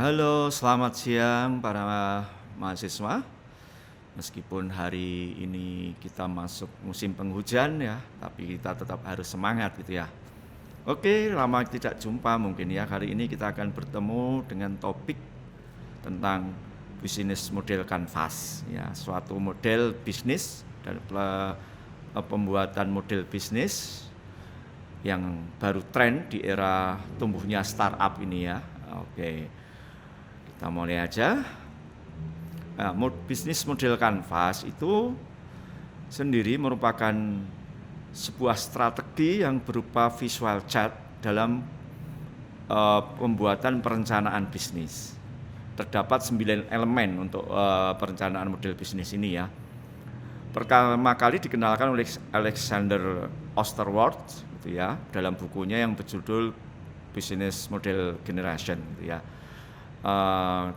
Halo, selamat siang para mahasiswa. Meskipun hari ini kita masuk musim penghujan ya, tapi kita tetap harus semangat gitu ya. Oke, lama tidak jumpa mungkin ya. Hari ini kita akan bertemu dengan topik tentang bisnis model kanvas ya, suatu model bisnis dan pembuatan model bisnis yang baru tren di era tumbuhnya startup ini ya. Oke. Kita mulai aja. Nah, bisnis model kanvas itu sendiri merupakan sebuah strategi yang berupa visual chart dalam pembuatan perencanaan bisnis. Terdapat 9 elemen untuk perencanaan model bisnis ini ya. Pertama kali dikenalkan oleh Alexander Osterwald gitu ya, dalam bukunya yang berjudul Business Model Generation gitu ya.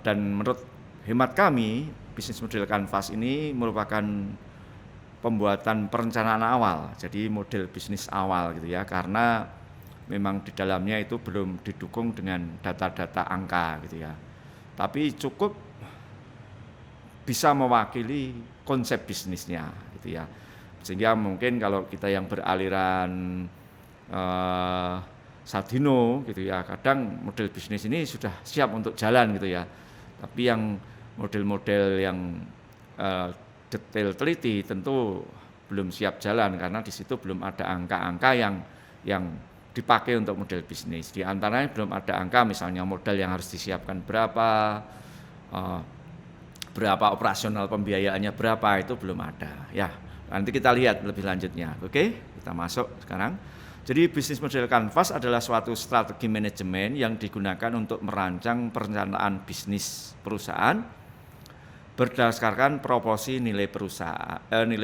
Dan menurut hemat kami, bisnis model kanvas ini merupakan pembuatan perencanaan awal, jadi model bisnis awal gitu ya, karena memang di dalamnya itu belum didukung dengan data-data angka gitu ya, tapi cukup bisa mewakili konsep bisnisnya gitu ya, sehingga mungkin kalau kita yang beraliran Sadino gitu ya, kadang model bisnis ini sudah siap untuk jalan gitu ya, tapi yang model-model yang detail teliti tentu belum siap jalan karena di situ belum ada angka-angka yang dipakai untuk model bisnis. Di antaranya belum ada angka misalnya modal yang harus disiapkan berapa, berapa operasional pembiayaannya berapa, itu belum ada ya. Nanti kita lihat lebih lanjutnya. Oke, kita masuk sekarang. Jadi bisnis model kanvas adalah suatu strategi manajemen yang digunakan untuk merancang perencanaan bisnis perusahaan berdasarkan proporsi nilai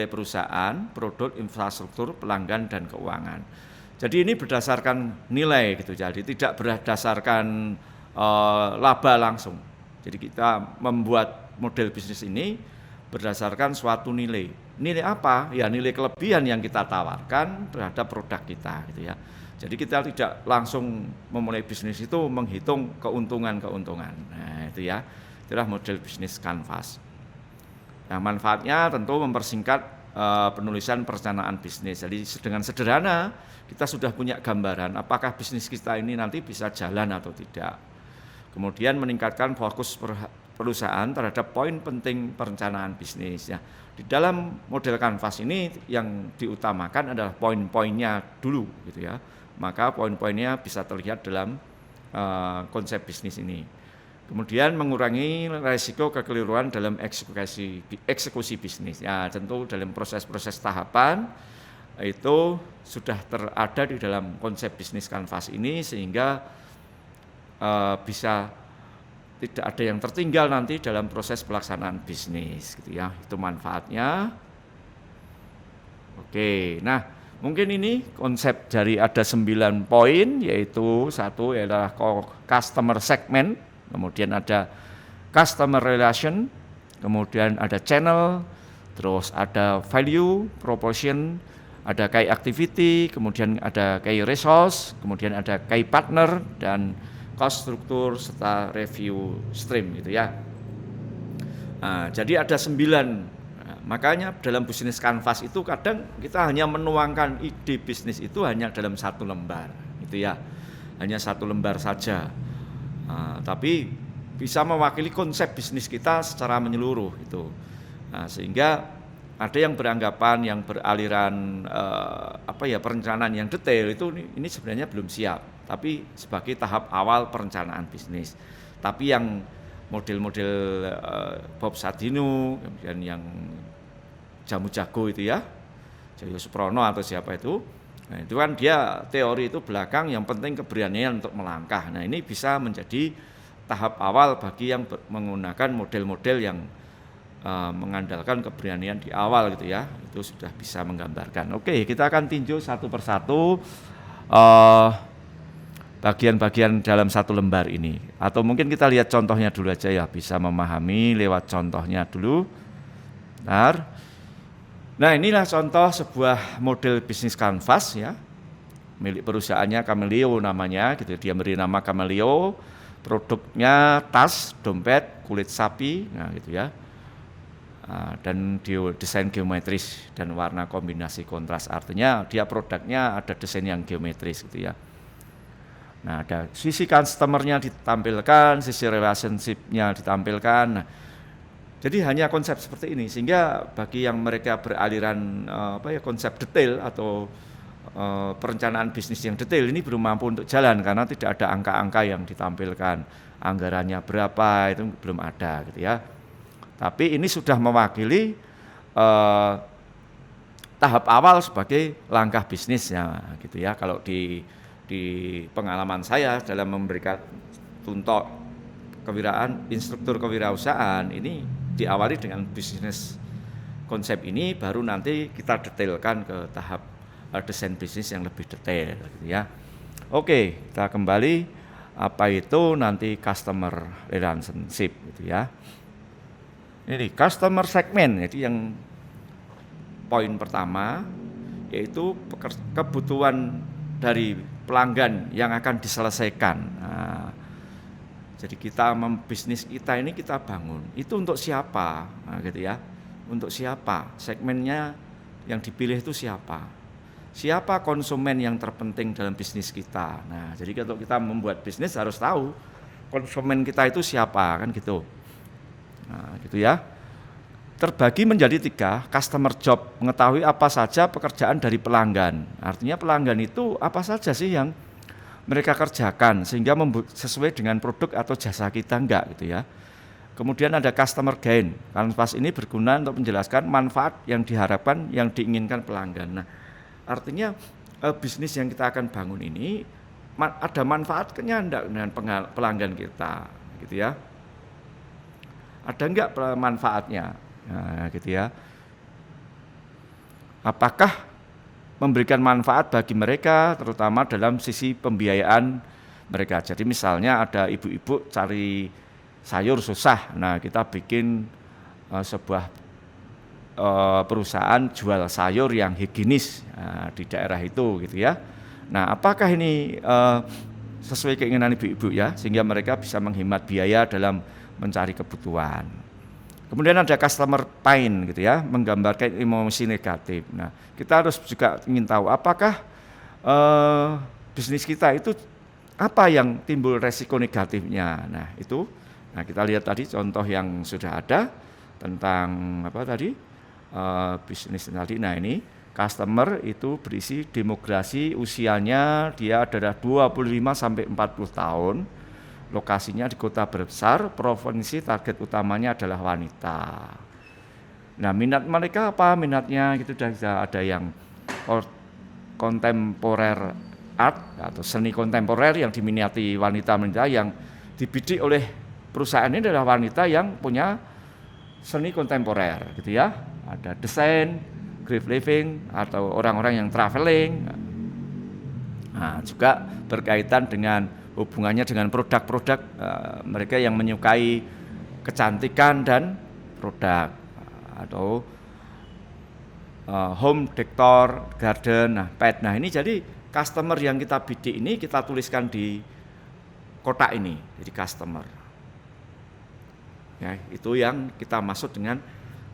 perusahaan, produk, infrastruktur, pelanggan, dan keuangan. Jadi ini berdasarkan nilai gitu, jadi tidak berdasarkan laba langsung. Jadi kita membuat model bisnis ini berdasarkan suatu nilai. Nilai apa? Ya nilai kelebihan yang kita tawarkan terhadap produk kita gitu ya. Jadi kita tidak langsung memulai bisnis itu menghitung keuntungan-keuntungan. Nah, itu ya. Itulah model bisnis kanvas. Nah, manfaatnya tentu mempersingkat penulisan perencanaan bisnis. Jadi dengan sederhana kita sudah punya gambaran apakah bisnis kita ini nanti bisa jalan atau tidak. Kemudian meningkatkan fokus perusahaan terhadap poin penting perencanaan bisnis ya. Di dalam model kanvas ini yang diutamakan adalah poin-poinnya dulu gitu ya. Maka poin-poinnya bisa terlihat dalam konsep bisnis ini. Kemudian mengurangi risiko kekeliruan dalam eksekusi bisnis. Ya, tentu dalam proses-proses tahapan itu sudah terada di dalam konsep bisnis kanvas ini sehingga bisa tidak ada yang tertinggal nanti dalam proses pelaksanaan bisnis gitu ya. Itu manfaatnya. Oke, nah mungkin ini konsep dari ada 9 poin, yaitu satu adalah customer segment, kemudian ada customer relation, kemudian ada channel, terus ada value, proportion, ada key activity, kemudian ada key resource, kemudian ada key partner, dan cost struktur serta review stream gitu ya. Nah, jadi ada 9. Nah, makanya dalam bisnis kanvas itu kadang kita hanya menuangkan ide bisnis itu hanya dalam 1 lembar gitu ya. Hanya 1 lembar saja. Nah, tapi bisa mewakili konsep bisnis kita secara menyeluruh itu. Nah, sehingga ada yang beranggapan yang beraliran perencanaan yang detail itu ini sebenarnya belum siap, tapi sebagai tahap awal perencanaan bisnis. Tapi yang model-model Bob Sadino, kemudian yang Jamu Jago itu ya, Joyo Suprono atau siapa itu, nah itu kan dia teori itu belakang, yang penting keberanian untuk melangkah. Nah ini bisa menjadi tahap awal bagi yang menggunakan model-model yang mengandalkan keberanian di awal gitu ya, itu sudah bisa menggambarkan. Oke, kita akan tinjau satu persatu bagian-bagian dalam 1 lembar ini, atau mungkin kita lihat contohnya dulu aja ya, bisa memahami lewat contohnya dulu. Bentar. Nah inilah contoh sebuah model bisnis kanvas ya, milik perusahaannya Camelio namanya gitu, dia beri nama Camelio. produknya tas, dompet, kulit sapi, nah gitu ya. Dan desain geometris dan warna kombinasi kontras, artinya dia produknya ada desain yang geometris gitu ya. Nah, ada sisi customer-nya ditampilkan, sisi relationship-nya ditampilkan. Nah, jadi hanya konsep seperti ini, sehingga bagi yang mereka beraliran konsep detail atau perencanaan bisnis yang detail ini belum mampu untuk jalan karena tidak ada angka-angka yang ditampilkan, anggarannya berapa itu belum ada gitu ya. Tapi ini sudah mewakili tahap awal sebagai langkah bisnisnya gitu ya. Kalau di pengalaman saya dalam memberikan contoh instruktur kewirausahaan ini diawali dengan bisnis konsep ini, baru nanti kita detailkan ke tahap desain bisnis yang lebih detail gitu ya. Oke, kita kembali apa itu nanti customer relationship gitu ya. Ini customer segment, jadi yang poin pertama yaitu kebutuhan dari pelanggan yang akan diselesaikan. Nah, jadi bisnis kita ini kita bangun itu untuk siapa, nah, gitu ya, untuk siapa, segmennya yang dipilih itu siapa, siapa konsumen yang terpenting dalam bisnis kita. Nah, jadi kalau kita membuat bisnis harus tahu konsumen kita itu siapa, kan gitu. Nah, gitu ya. Terbagi menjadi 3, customer job, mengetahui apa saja pekerjaan dari pelanggan. Artinya pelanggan itu apa saja sih yang mereka kerjakan sehingga sesuai dengan produk atau jasa kita, enggak gitu ya. Kemudian ada customer gain. Kanvas ini berguna untuk menjelaskan manfaat yang diharapkan, yang diinginkan pelanggan. Nah, artinya bisnis yang kita akan bangun ini ada manfaatnya enggak dengan pelanggan kita gitu ya. Ada enggak manfaatnya? Nah, gitu ya. Apakah memberikan manfaat bagi mereka, terutama dalam sisi pembiayaan mereka. Jadi misalnya ada ibu-ibu cari sayur susah, nah kita bikin sebuah perusahaan jual sayur yang higienis di daerah itu gitu ya. Nah, apakah ini sesuai keinginan ibu-ibu ya, sehingga mereka bisa menghemat biaya dalam mencari kebutuhan. Kemudian ada customer pain gitu ya, menggambarkan emosi negatif. Nah, kita harus juga ingin tahu apakah bisnis kita itu apa yang timbul resiko negatifnya. Nah, itu kita lihat tadi contoh yang sudah ada tentang bisnis tadi. Nah, ini customer itu berisi demografi, usianya dia adalah 25 sampai 40 tahun. Lokasinya di kota besar, provinsi target utamanya adalah wanita. Nah, minat mereka apa? Minatnya gitu, ada yang kontemporer art atau seni kontemporer yang diminati wanita-wanita yang dibidik oleh perusahaan ini adalah wanita yang punya seni kontemporer gitu ya. Ada desain, grave living atau orang-orang yang traveling. Nah, juga berkaitan dengan hubungannya dengan produk-produk mereka yang menyukai kecantikan dan produk atau home decor, garden, pet. Nah, ini jadi customer yang kita bidik ini kita tuliskan di kotak ini, jadi customer. Ya, itu yang kita maksud dengan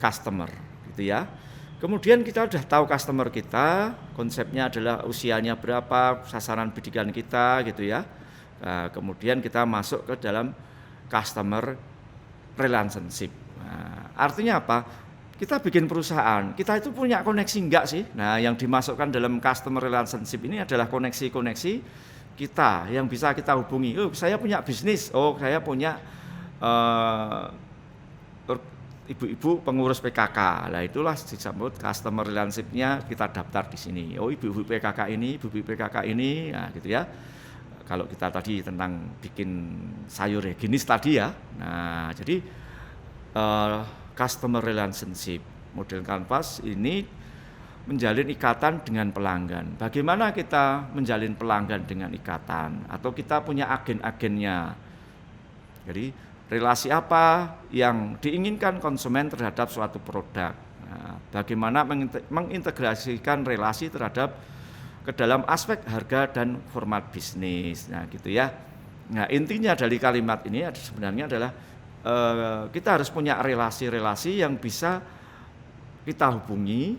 customer, gitu ya. Kemudian kita sudah tahu customer kita, konsepnya adalah usianya berapa, sasaran bidikan kita, gitu ya. Kemudian kita masuk ke dalam customer relationship. Nah, artinya apa? Kita bikin perusahaan, kita itu punya koneksi enggak sih? Nah, yang dimasukkan dalam customer relationship ini adalah koneksi-koneksi kita yang bisa kita hubungi. Oh, saya punya bisnis. Oh, saya punya ibu-ibu pengurus PKK. Nah, itulah disebut customer relationship-nya kita daftar di sini. Oh, ibu-ibu PKK ini, nah gitu ya. Kalau kita tadi tentang bikin sayur higienis tadi ya. Nah, jadi customer relationship model Kanvas ini menjalin ikatan dengan pelanggan. Bagaimana kita menjalin pelanggan dengan ikatan? Atau kita punya agen-agennya. Jadi relasi apa yang diinginkan konsumen terhadap suatu produk. Nah, bagaimana mengintegrasikan relasi terhadap ke dalam aspek harga dan format bisnis. Nah, gitu ya. Nah, intinya dari kalimat ini sebenarnya adalah kita harus punya relasi-relasi yang bisa kita hubungi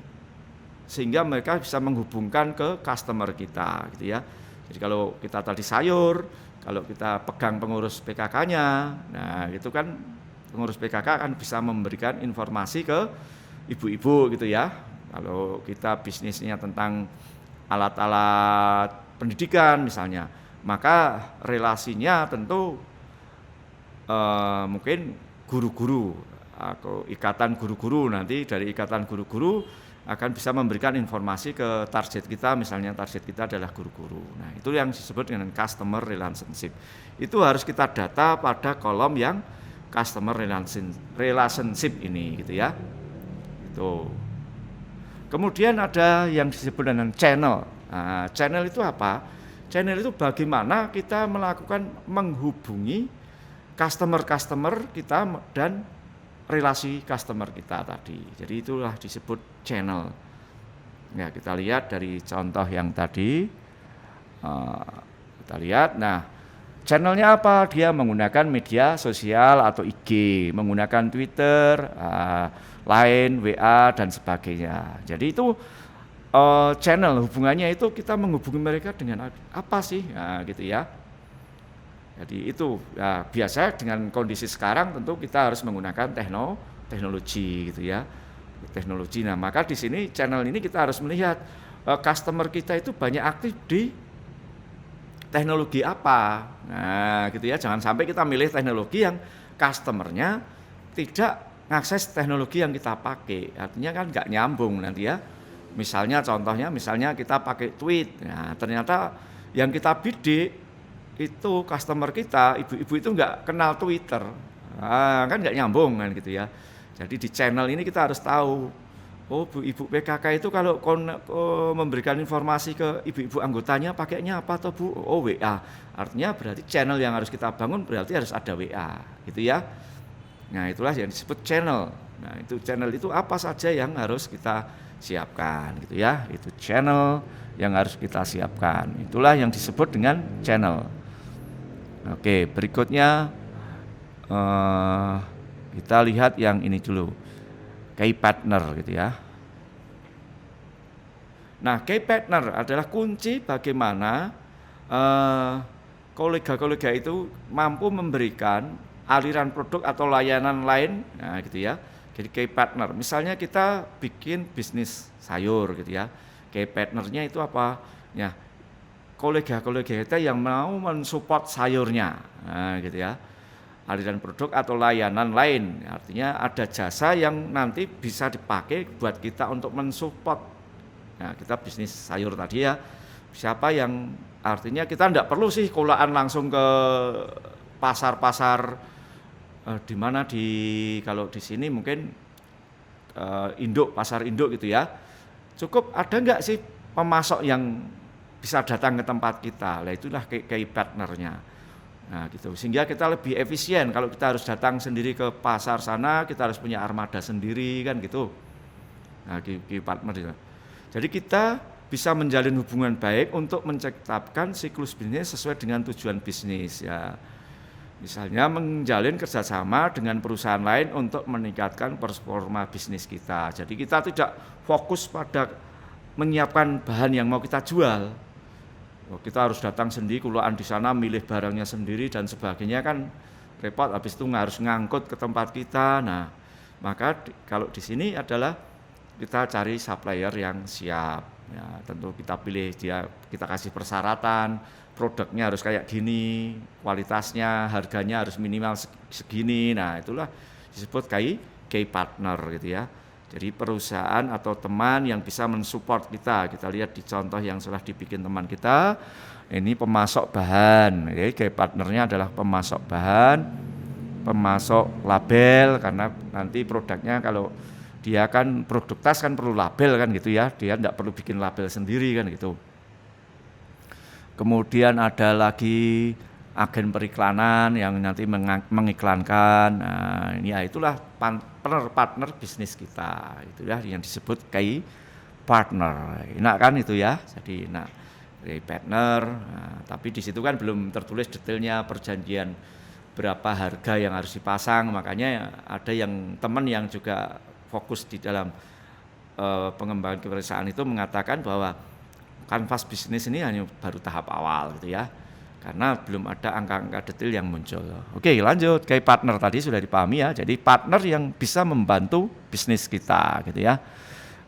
sehingga mereka bisa menghubungkan ke customer kita gitu ya. Jadi kalau kita tadi sayur, kalau kita pegang pengurus PKK-nya, nah itu kan pengurus PKK akan bisa memberikan informasi ke ibu-ibu gitu ya. Kalau kita bisnisnya tentang alat-alat pendidikan misalnya, maka relasinya tentu mungkin guru-guru atau ikatan guru-guru, nanti dari ikatan guru-guru akan bisa memberikan informasi ke target kita, misalnya target kita adalah guru-guru. Nah, itu yang disebut dengan customer relationship. Itu harus kita data pada kolom yang customer relationship ini gitu ya. Itu. Kemudian ada yang disebut dengan channel. Nah, channel itu apa? Channel itu bagaimana kita melakukan menghubungi customer kita dan relasi customer kita tadi. Jadi itulah disebut channel. Ya, kita lihat dari contoh yang tadi. Kita lihat, nah channelnya apa? Dia menggunakan media sosial atau IG, menggunakan Twitter, Line, WA, dan sebagainya. Jadi itu channel, hubungannya itu kita menghubungi mereka dengan apa sih? Nah, gitu ya. Jadi itu ya, biasa dengan kondisi sekarang tentu kita harus menggunakan teknologi gitu ya. Teknologi. Nah, maka di sini channel ini kita harus melihat customer kita itu banyak aktif di teknologi apa. Nah, gitu ya. Jangan sampai kita milih teknologi yang customernya tidak mengakses teknologi yang kita pakai. Artinya kan nggak nyambung nanti ya. Misalnya contohnya kita pakai tweet. Nah, ternyata yang kita bidik itu customer kita, ibu-ibu itu nggak kenal Twitter, kan nggak nyambung kan gitu ya. Jadi di channel ini kita harus tahu, oh ibu PKK itu kalau memberikan informasi ke ibu-ibu anggotanya pakainya apa toh Bu? Oh WA, artinya berarti channel yang harus kita bangun berarti harus ada WA gitu ya. Nah itulah yang disebut channel. Nah itu channel itu apa saja yang harus kita siapkan gitu ya. Itu channel yang harus kita siapkan, itulah yang disebut dengan channel. Oke, berikutnya kita lihat yang ini dulu, key partner gitu ya. Nah, key partner adalah kunci bagaimana kolega-kolega itu mampu memberikan aliran produk atau layanan lain, nah gitu ya. Jadi key partner, misalnya kita bikin bisnis sayur gitu ya. Key partnernya itu apa? Ya, kolega-kolega kita yang mau mensupport sayurnya, nah, gitu ya, aliran produk atau layanan lain, artinya ada jasa yang nanti bisa dipakai buat kita untuk mensupport. Nah, kita bisnis sayur tadi ya, siapa yang artinya kita tidak perlu sih kolaan langsung ke pasar-pasar di mana kalau di sini mungkin induk, pasar induk gitu ya. Cukup ada nggak sih pemasok yang bisa datang ke tempat kita, lah itulah key partnernya. Nah gitu, sehingga kita lebih efisien. Kalau kita harus datang sendiri ke pasar sana, kita harus punya armada sendiri kan gitu. Nah key partner itu. Jadi kita bisa menjalin hubungan baik untuk menciptakan siklus bisnis sesuai dengan tujuan bisnis ya. Misalnya menjalin kerjasama dengan perusahaan lain untuk meningkatkan performa bisnis kita. Jadi kita tidak fokus pada menyiapkan bahan yang mau kita jual. Kita harus datang sendiri, kulaan di sana, milih barangnya sendiri dan sebagainya kan repot. Habis itu harus ngangkut ke tempat kita. Nah, maka kalau di sini adalah kita cari supplier yang siap. Ya, tentu kita pilih dia, kita kasih persyaratan, produknya harus kayak gini, kualitasnya, harganya harus minimal segini. Nah, itulah disebut key partner gitu ya. Jadi perusahaan atau teman yang bisa mensupport kita. Kita lihat di contoh yang sudah dibikin teman kita. Ini pemasok bahan. Jadi key partnernya adalah pemasok bahan, pemasok label, karena nanti produknya kalau dia kan produk tas kan perlu label kan gitu ya. Dia tidak perlu bikin label sendiri kan gitu. Kemudian ada lagi agen periklanan yang nanti mengiklankan. Nah, ini ya itulah partner bisnis kita. Itu ya yang disebut key partner. Enak kan itu ya. Jadi dari partner. Nah, tapi di situ kan belum tertulis detailnya perjanjian berapa harga yang harus dipasang, makanya ada yang teman yang juga fokus di dalam pengembangan perusahaan itu mengatakan bahwa kanvas bisnis ini hanya baru tahap awal gitu ya, karena belum ada angka-angka detail yang muncul. Oke, lanjut. Kayak partner tadi sudah dipahami ya, jadi partner yang bisa membantu bisnis kita gitu ya.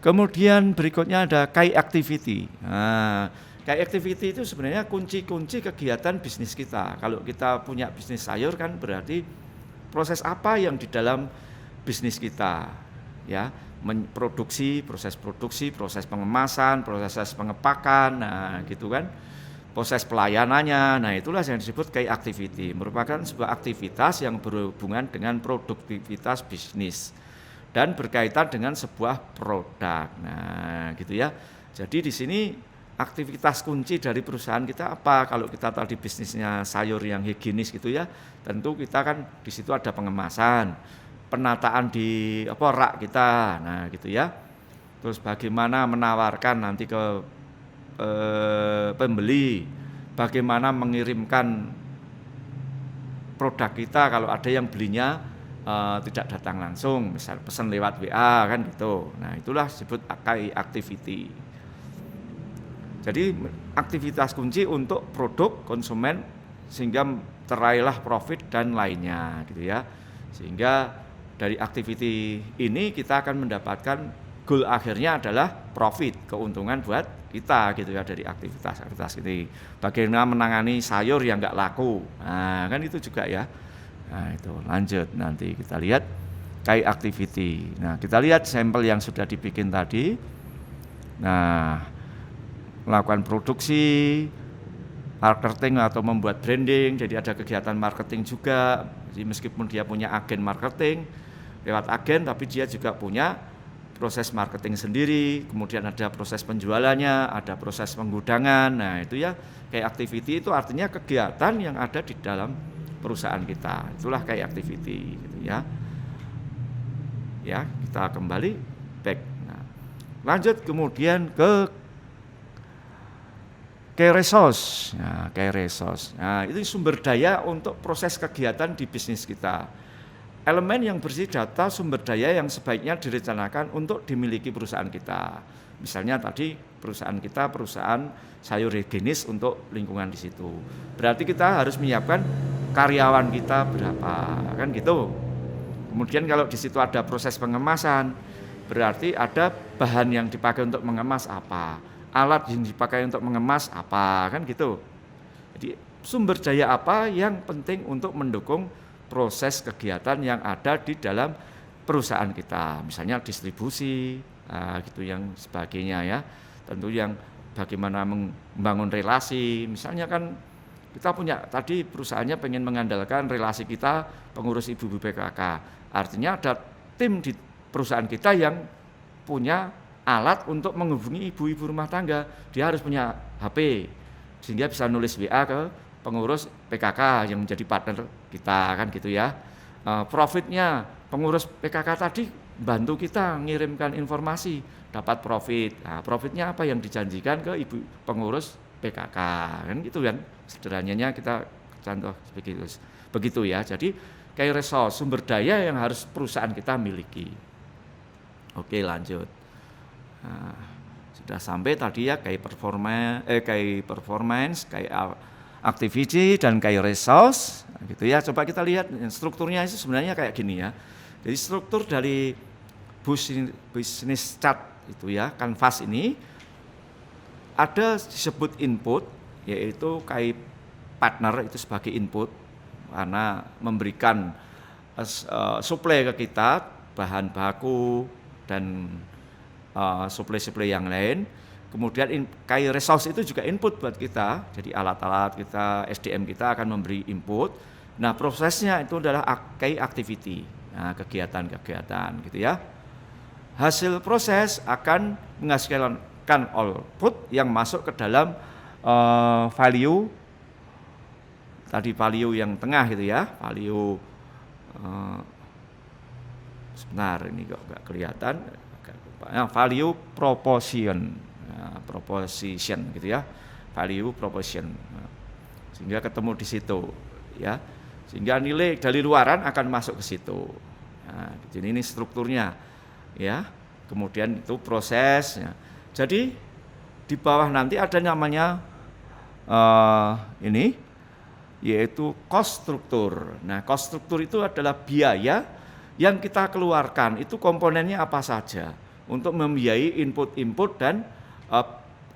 Kemudian berikutnya ada key activity. Nah, key activity itu sebenarnya kunci-kunci kegiatan bisnis kita. Kalau kita punya bisnis sayur kan berarti proses apa yang di dalam bisnis kita ya, proses produksi, proses pengemasan, proses pengepakan, nah gitu kan, proses pelayanannya. Nah itulah yang disebut key activity, merupakan sebuah aktivitas yang berhubungan dengan produktivitas bisnis dan berkaitan dengan sebuah produk. Nah gitu ya. Jadi di sini aktivitas kunci dari perusahaan kita apa? Kalau kita tadi bisnisnya sayur yang higienis gitu ya, tentu kita kan di situ ada pengemasan, penataan di rak kita, nah gitu ya. Terus bagaimana menawarkan nanti ke pembeli, bagaimana mengirimkan produk kita kalau ada yang belinya tidak datang langsung, misal pesan lewat WA kan gitu. Nah itulah disebut key activity. Jadi aktivitas kunci untuk produk konsumen sehingga teraihlah profit dan lainnya gitu ya. Sehingga dari activity ini kita akan mendapatkan goal akhirnya adalah profit, keuntungan buat kita gitu ya dari aktivitas ini. Bagaimana menangani sayur yang nggak laku, nah kan itu juga ya. Nah itu lanjut nanti kita lihat key activity. Nah kita lihat sampel yang sudah dibikin tadi. Nah melakukan produksi, marketing atau membuat branding, jadi ada kegiatan marketing juga. Jadi meskipun dia punya agen marketing, lewat agen tapi dia juga punya proses marketing sendiri, kemudian ada proses penjualannya, ada proses penggudangan. Nah itu ya kayak activity itu artinya kegiatan yang ada di dalam perusahaan kita, itulah kayak activity gitu ya. Ya kita kembali back. Nah, lanjut kemudian ke key resource. Nah, key resource. Nah, itu sumber daya untuk proses kegiatan di bisnis kita. Elemen yang bersih data sumber daya yang sebaiknya direncanakan untuk dimiliki perusahaan kita. Misalnya tadi perusahaan kita perusahaan sayur higienis untuk lingkungan di situ. Berarti kita harus menyiapkan karyawan kita berapa, kan gitu. Kemudian kalau di situ ada proses pengemasan, berarti ada bahan yang dipakai untuk mengemas apa, alat yang dipakai untuk mengemas apa, kan gitu. Jadi sumber daya apa yang penting untuk mendukung proses kegiatan yang ada di dalam perusahaan kita, misalnya distribusi, gitu yang sebagainya ya. Tentu yang bagaimana membangun relasi, misalnya kan kita punya tadi perusahaannya pengen mengandalkan relasi kita pengurus ibu-ibu PKK, artinya ada tim di perusahaan kita yang punya alat untuk menghubungi ibu-ibu rumah tangga, dia harus punya HP sehingga bisa nulis WA ke pengurus PKK yang menjadi partner kita kan gitu ya. Profitnya pengurus PKK tadi bantu kita mengirimkan informasi, dapat profit. Nah, profitnya apa yang dijanjikan ke ibu pengurus PKK kan gitu kan. Sederhananya kita contoh begitu ya. Jadi kayak resource sumber daya yang harus perusahaan kita miliki. Oke lanjut. Nah, sudah sampai tadi ya kayak performance, kayak activity dan kayak resource gitu ya. Coba kita lihat strukturnya itu sebenarnya kayak gini ya. Jadi struktur dari business chart itu ya, kanvas ini ada disebut input, yaitu kayak partner itu sebagai input karena memberikan suplai ke kita bahan baku dan suplai-suplai yang lain. Kemudian kayak resource itu juga input buat kita, jadi alat-alat kita, SDM kita akan memberi input. Nah prosesnya itu adalah kayak activity, nah, kegiatan-kegiatan gitu ya. Hasil proses akan menghasilkan output yang masuk ke dalam value, tadi value yang tengah gitu ya, value sebentar ini kok nggak kelihatan, value proposition gitu ya. value proposition. Nah, sehingga ketemu di situ, ya. Sehingga nilai dari luaran akan masuk ke situ. Nah, jadi ini strukturnya, ya. Kemudian itu prosesnya. Jadi di bawah nanti ada namanya ini, yaitu cost struktur. Nah, cost struktur itu adalah biaya yang kita keluarkan. Itu komponennya apa saja untuk membiayai input-input dan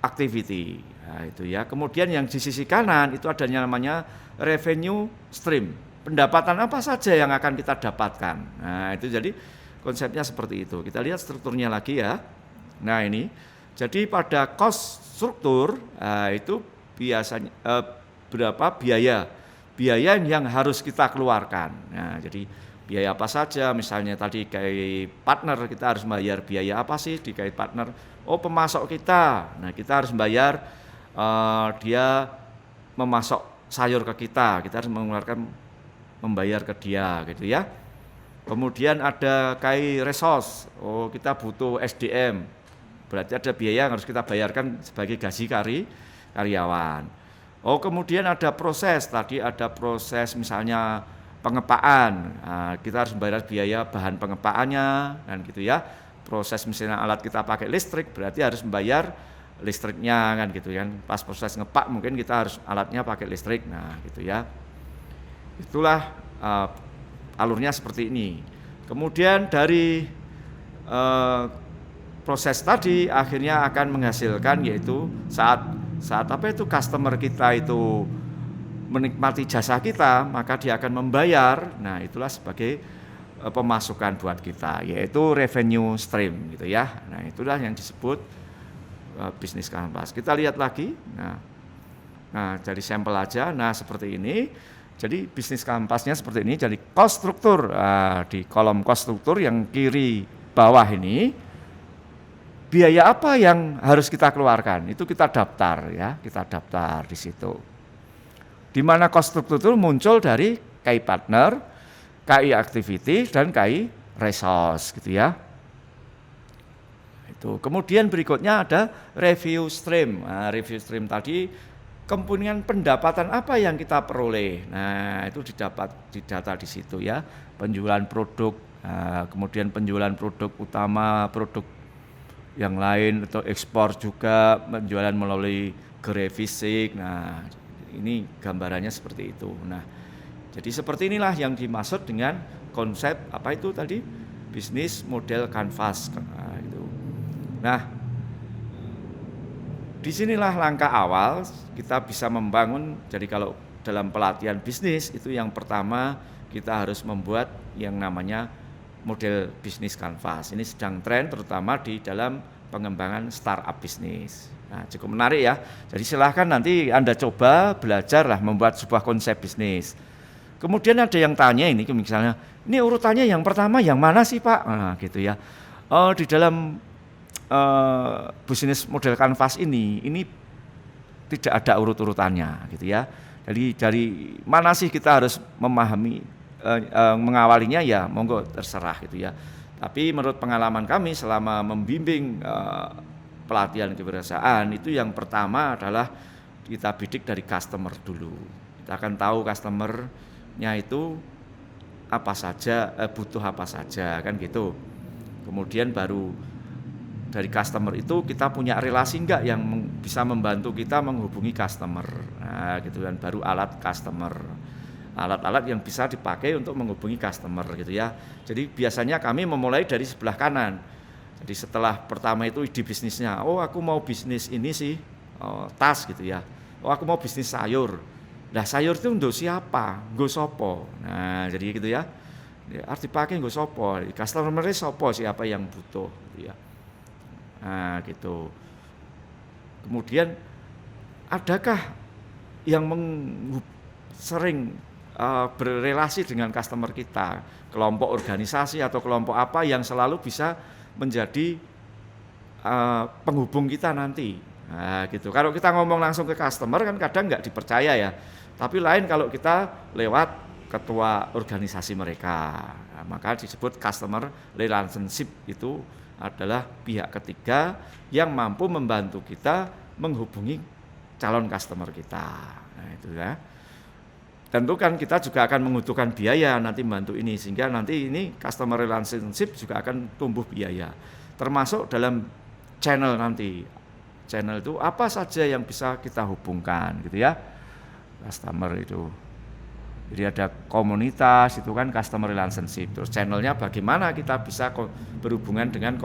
activity. Nah, itu ya. Kemudian yang di sisi kanan itu ada namanya revenue stream. Pendapatan apa saja yang akan kita dapatkan. Nah, itu jadi konsepnya seperti itu. Kita lihat strukturnya lagi ya. Nah, ini. Jadi pada cost struktur itu biasanya berapa biaya yang harus kita keluarkan. Nah, jadi biaya apa saja, misalnya tadi kayak partner, kita harus bayar biaya apa sih di kayak partner? Oh, pemasok kita. Nah, kita harus bayar dia memasok sayur ke kita harus membayar ke dia gitu ya. Kemudian ada kayak resource. Oh, kita butuh SDM. Berarti ada biaya yang harus kita bayarkan sebagai gaji karyawan. Oh, kemudian ada proses, tadi ada proses misalnya pengepaan. Nah, kita harus membayar biaya bahan pengepaannya kan gitu ya. Proses misalnya alat kita pakai listrik, berarti harus membayar listriknya kan gitu kan. Pas proses ngepak mungkin kita harus alatnya pakai listrik. Nah, gitu ya. Itulah alurnya seperti ini. Kemudian dari proses tadi akhirnya akan menghasilkan, yaitu saat apa itu customer kita itu menikmati jasa kita, maka dia akan membayar. Nah, itulah sebagai pemasukan buat kita, yaitu revenue stream gitu ya. Nah, itulah yang disebut bisnis kanvas. Kita lihat lagi. Nah, dari sampel aja. Nah, seperti ini. Jadi bisnis kanvasnya seperti ini. Jadi cost struktur di kolom cost struktur yang kiri bawah ini, biaya apa yang harus kita keluarkan, itu kita daftar ya, kita daftar di situ. Di mana cost struktur itu muncul dari KI partner, KI activity, dan KI resource gitu ya. Itu. Kemudian berikutnya ada review stream. Nah, review stream tadi kemudian pendapatan apa yang kita peroleh. Nah, itu didapat di data di situ ya. Penjualan produk, kemudian penjualan produk utama, produk yang lain atau ekspor juga, penjualan melalui gerai fisik. Nah, ini gambarannya seperti itu. Nah, jadi seperti inilah yang dimaksud dengan konsep apa itu tadi? Bisnis model kanvas. Nah, disinilah langkah awal kita bisa membangun. Jadi kalau dalam pelatihan bisnis itu yang pertama kita harus membuat yang namanya model bisnis kanvas. Ini sedang tren terutama di dalam pengembangan startup bisnis. Nah, cukup menarik ya. Jadi silahkan nanti Anda coba belajarlah membuat sebuah konsep bisnis. Kemudian ada yang tanya ini misalnya, ini urutannya yang pertama yang mana sih Pak? Nah, gitu ya. Di dalam bisnis model kanvas ini tidak ada urut-urutannya gitu ya. Jadi dari mana sih kita harus memahami mengawalinya, ya monggo terserah gitu ya. Tapi menurut pengalaman kami selama membimbing pelatihan kewirausahaan itu yang pertama adalah kita bidik dari customer dulu. Kita akan tahu customernya itu apa saja, butuh apa saja kan gitu. Kemudian baru dari customer itu kita punya relasi enggak yang bisa membantu kita menghubungi customer. Nah, gitu kan, baru alat customer. Alat-alat yang bisa dipakai untuk menghubungi customer gitu ya. Jadi biasanya kami memulai dari sebelah kanan. Jadi setelah pertama itu ide bisnisnya, oh aku mau bisnis ini sih, tas gitu ya. Oh aku mau bisnis sayur. Nah sayur itu untuk siapa? Nggo sopo. Nah jadi gitu ya. Harus dipakai nggo sopo. Customer-nya sopo, siapa yang butuh gitu ya. Nah gitu. Kemudian adakah yang sering berrelasi dengan customer kita, kelompok organisasi atau kelompok apa yang selalu bisa menjadi penghubung kita nanti. Nah, gitu. Kalau kita ngomong langsung ke customer kan kadang nggak dipercaya ya. Tapi lain kalau kita lewat ketua organisasi mereka. Nah, maka disebut customer relationship, itu adalah pihak ketiga yang mampu membantu kita menghubungi calon customer kita. Nah, itu ya. Tentu kan kita juga akan membutuhkan biaya nanti membantu ini, sehingga nanti ini customer relationship juga akan tumbuh biaya. Termasuk dalam channel nanti. Channel itu apa saja yang bisa kita hubungkan gitu ya. Customer itu. Jadi ada komunitas itu kan customer relationship. Terus channelnya bagaimana kita bisa berhubungan dengan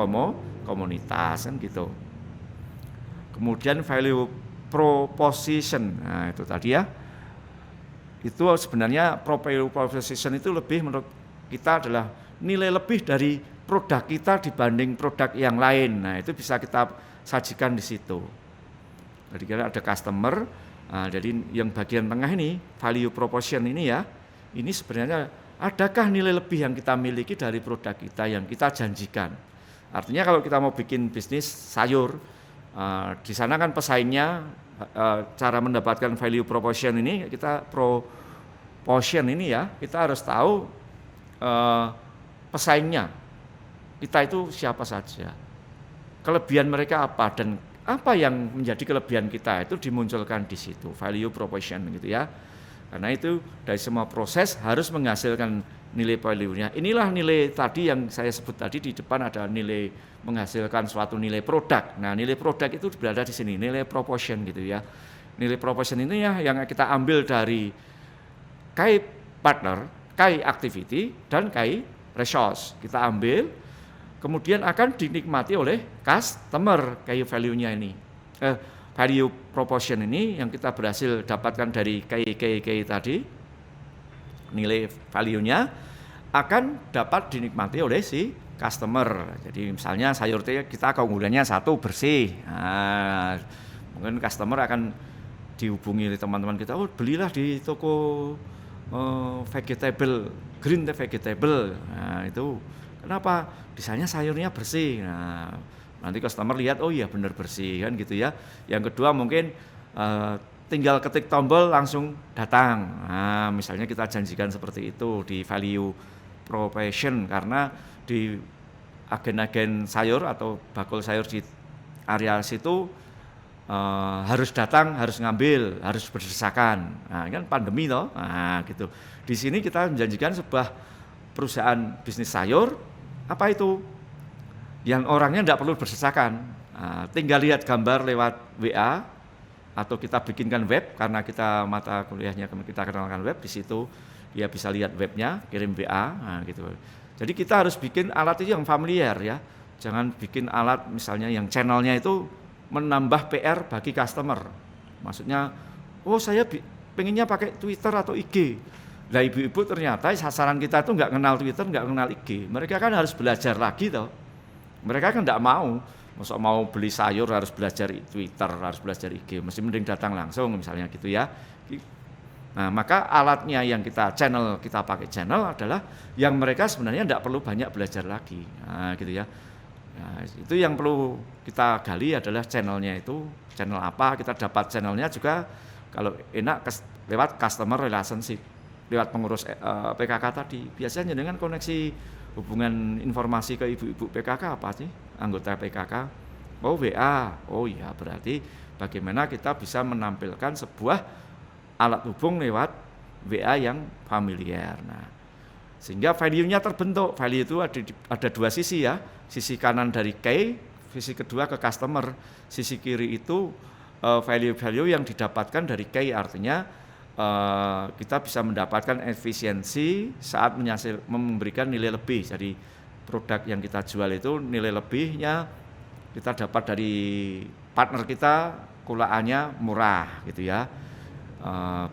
komunitas kan gitu. Kemudian value proposition. Nah, itu tadi ya. Itu sebenarnya value proposition itu lebih menurut kita adalah nilai lebih dari produk kita dibanding produk yang lain. Nah, itu bisa kita sajikan di situ. Jadi kita ada customer, jadi yang bagian tengah ini value proposition ini ya, ini sebenarnya adakah nilai lebih yang kita miliki dari produk kita yang kita janjikan. Artinya kalau kita mau bikin bisnis sayur, di sana kan pesaingnya, cara mendapatkan value proposition ini kita kita harus tahu pesaingnya kita itu siapa saja, kelebihan mereka apa, dan apa yang menjadi kelebihan kita itu dimunculkan di situ value proposition gitu ya. Karena itu dari semua proses harus menghasilkan nilai value-nya. Inilah nilai tadi yang saya sebut tadi di depan, ada nilai menghasilkan suatu nilai produk. Nah, nilai produk itu berada di sini, nilai proportion gitu ya. Nilai proportion ini ya yang kita ambil dari KI partner, KI activity, dan KI resource. Kita ambil, kemudian akan dinikmati oleh customer KI value-nya ini. Value proportion ini yang kita berhasil dapatkan dari KI tadi, nilai value-nya akan dapat dinikmati oleh si customer. Jadi misalnya sayur kita keunggulannya satu, bersih. Nah, mungkin customer akan dihubungi oleh teman-teman kita, belilah di toko vegetable, green vegetable. Nah, itu kenapa? Disanya sayurnya bersih. Nah, nanti customer lihat, oh iya benar bersih kan gitu ya. Yang kedua mungkin tinggal ketik tombol langsung datang. Nah, misalnya kita janjikan seperti itu di value proposition, karena di agen-agen sayur atau bakul sayur di area situ harus datang, harus ngambil, harus berdesakan. Nah, kan pandemi toh. Nah, gitu. Di sini kita menjanjikan sebuah perusahaan bisnis sayur, apa itu? Yang orangnya tidak perlu berdesakan. Nah, tinggal lihat gambar lewat WA atau kita bikinkan web, karena kita mata kuliahnya kita kenalkan web, di situ dia bisa lihat webnya, kirim WA, nah, gitu. Jadi kita harus bikin alat itu yang familiar ya. Jangan bikin alat misalnya yang channelnya itu menambah PR bagi customer. Maksudnya, oh saya pengennya pakai Twitter atau IG. Nah, ibu-ibu ternyata sasaran kita itu nggak kenal Twitter, nggak kenal IG. Mereka kan harus belajar lagi toh. Mereka kan nggak mau. Maksud mau beli sayur harus belajar Twitter, harus belajar IG. Mesti mending datang langsung misalnya gitu ya. Nah, maka alatnya yang kita pakai channel adalah yang mereka sebenarnya tidak perlu banyak belajar lagi. Nah, gitu ya. Nah, itu yang perlu kita gali adalah channelnya itu, channel apa, kita dapat channelnya juga kalau enak lewat customer relationship, lewat pengurus PKK tadi. Biasanya dengan koneksi hubungan informasi ke ibu-ibu PKK apa sih, anggota PKK? Oh WA, oh iya berarti bagaimana kita bisa menampilkan sebuah alat hubung lewat WA yang familiar. Nah, sehingga value-nya terbentuk. Value itu ada dua sisi ya. Sisi kanan dari KI, sisi kedua ke customer. Sisi kiri itu value-value yang didapatkan dari KI, artinya kita bisa mendapatkan efisiensi saat memberikan nilai lebih. Jadi produk yang kita jual itu nilai lebihnya kita dapat dari partner kita, kulaannya murah gitu ya.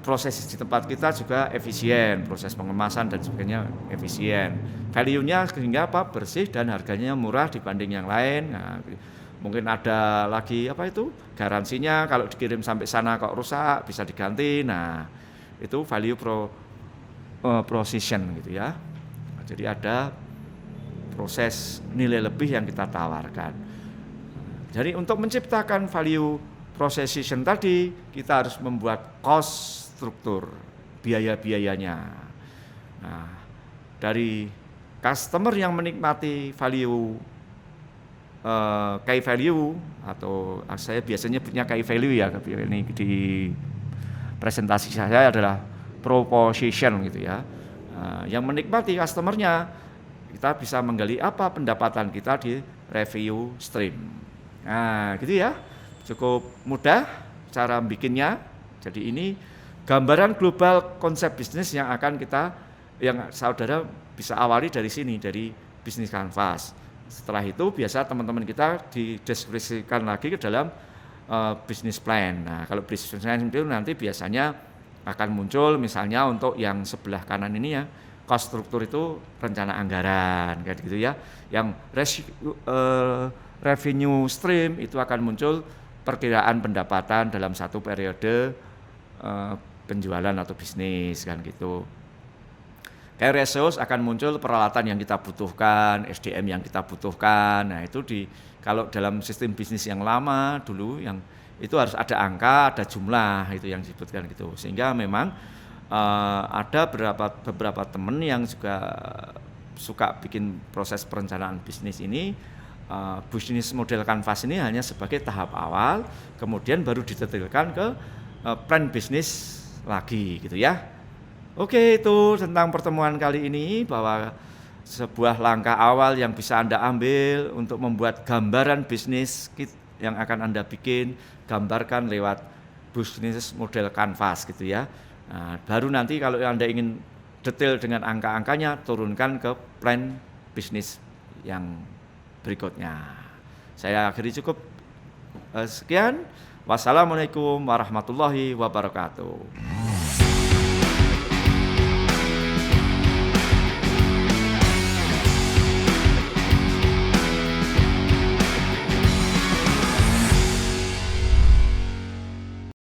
Proses di tempat kita juga efisien, proses pengemasan dan sebagainya efisien. Value-nya sehingga apa? Bersih dan harganya murah dibanding yang lain. Nah, mungkin ada lagi apa itu? Garansinya kalau dikirim sampai sana kok rusak bisa diganti. Nah, itu value proposition gitu ya. Nah, jadi ada proses nilai lebih yang kita tawarkan. Jadi untuk menciptakan value proposition tadi, kita harus membuat cost struktur, biaya-biayanya. Nah, dari customer yang menikmati value key value, atau saya biasanya punya key value ya, ini di presentasi saya adalah proposition gitu ya. Yang menikmati customernya, kita bisa menggali apa pendapatan kita di revenue stream. Nah, gitu ya. Cukup mudah cara bikinnya. Jadi ini gambaran global konsep bisnis yang saudara bisa awali dari sini, dari bisnis canvas. Setelah itu biasa teman-teman kita dideskripsikan lagi ke dalam bisnis plan. Nah, kalau bisnis plan itu nanti biasanya akan muncul misalnya untuk yang sebelah kanan ini ya, cost struktur itu rencana anggaran kayak gitu ya. Yang revenue stream itu akan muncul perkiraan pendapatan dalam satu periode penjualan atau bisnis kan gitu. Key ratios akan muncul peralatan yang kita butuhkan, SDM yang kita butuhkan. Nah, itu kalau dalam sistem bisnis yang lama dulu yang itu harus ada angka, ada jumlah itu yang disebutkan gitu. Sehingga memang ada beberapa teman yang juga suka bikin proses perencanaan bisnis ini. Bisnis model canvas ini hanya sebagai tahap awal, kemudian baru didetailkan ke plan bisnis lagi gitu ya. Oke, itu tentang pertemuan kali ini, bahwa sebuah langkah awal yang bisa Anda ambil untuk membuat gambaran bisnis yang akan Anda bikin, gambarkan lewat bisnis model canvas gitu ya. Nah, baru nanti kalau Anda ingin detail dengan angka-angkanya, turunkan ke plan bisnis yang berikutnya. Saya akhiri cukup sekian. Wassalamualaikum warahmatullahi wabarakatuh.